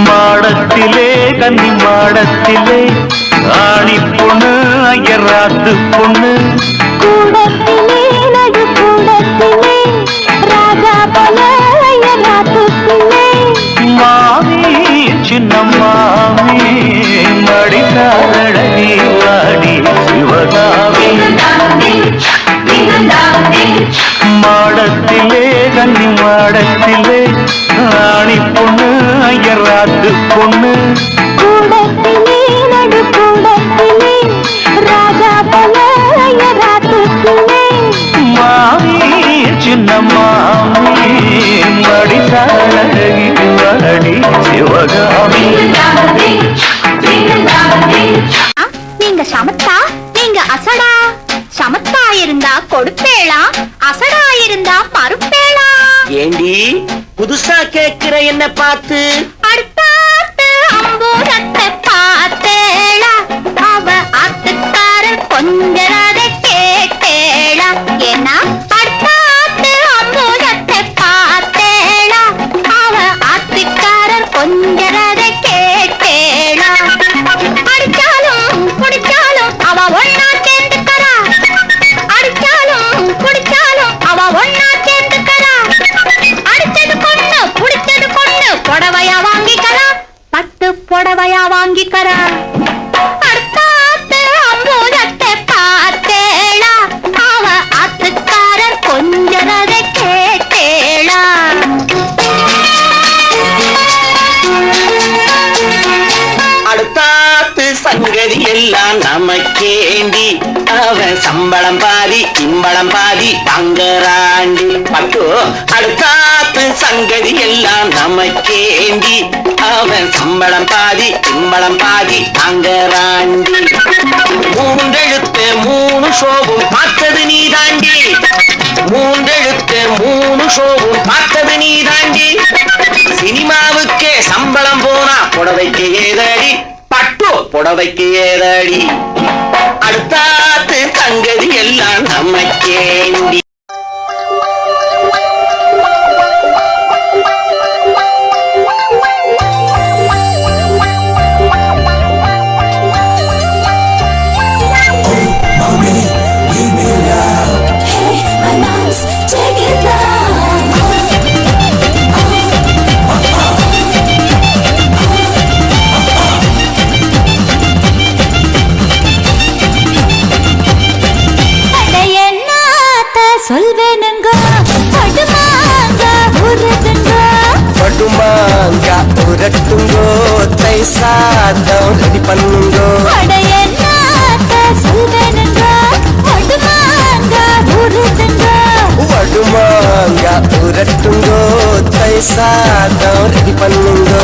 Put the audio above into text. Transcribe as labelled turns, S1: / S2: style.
S1: மாடத்திலே கன்னி மாடத்திலே ஆணி பொண்ணு ஐயராத்து பொண்ணு
S2: கூடத்திலே நடு கூடத்திலே ராஜா போல ஐயராத்து பிள்ளை
S1: மாமி சின்ன மாமி மடிக்காரடி வாடி சிவகாமி மாடத்திலே கன்னி மாடத்திலே ஆணி பொண்ணு ஐயராத்து பொண்ணு
S2: கூடத்திலே நடு கூடத்திலே ராஜா போல ஐயராத்து பிள்ளை
S1: மாமி சின்ன மாமி மடிக்காரடி வாடி சிவகாமி
S2: நீங்க சமத்தா நீங்க அசடா சமத்தா இருந்தா கொடுப்பேளா அசடா இருந்தா மறுப்பேளா
S3: ஏண்டி புதுசா கேக்குற என்ன பார்த்து
S2: அடுத்தாத்து அம்பூரத்தை பார்த்தேளா அவ ஆத்துக்காரன் கொஞ்சரதை கேட்டேளா ஏன்னா அடுத்தாத்து அம்பூரத்தை பார்த்தேளா அவ ஆத்துக்காரன் கொஞ்சரதை கேட்டேளா அடிச்சாலும் குடிச்சாலும் அவ ஒன்னா சேர்ந்துக்கறா அடிச்சாலும் குடிச்சாலும் அவ ஒன்னா சேர்ந்துக்கறா அடிச்சது பொண்ணு புடிச்சது பொண்ணு புடவையா வாங்கிக்கறா பட்டு புடவையா வாங்கிக்கறா அடுத்தாத்து அம்பூரத்தை பார்த்தேளா அவ ஆத்துக்காரர் கொஞ்சரதை கேட்டேளா
S3: அடுத்தாத்து சங்கதி எல்லாம் நமக்கேண்டி அவன் சம்பளம் பாதி இம்பளம் பாதி வாங்கறாண்டி பட்டு அடுத்தாத்து சங்கதி எல்லாம் நமக்கேண்டி அவன் சம்பளம் பாதி இம்பளம் பாதி வாங்கறாண்டி மூன்றெழுத்து மூணு ஷோவும் பார்த்தது நீ தாண்டி மூன்றெழுத்து மூணு ஷோவும் பார்த்தது நீ தாண்டி சினிமாவுக்கே சம்பளம் போனா புடவைக்கு ஏதடி பட்டு புடவைக்கு ஏதடி அடுத்தாத்து சங்கதி எல்லாம் நமக்கேண்டி
S2: சொல்வேனுங்க படுமாங்க உருதுங்க
S4: படுமாங்க உரட்டுங்கோ தை சாதம் ரெடி பண்ணுங்கோ
S2: படையன்னாத்த சொல்வேனுங்க படுமாங்க உருதுங்க
S4: படுமாங்க உரட்டுங்கோ தை சாதம் ரெடி பண்ணுங்கோ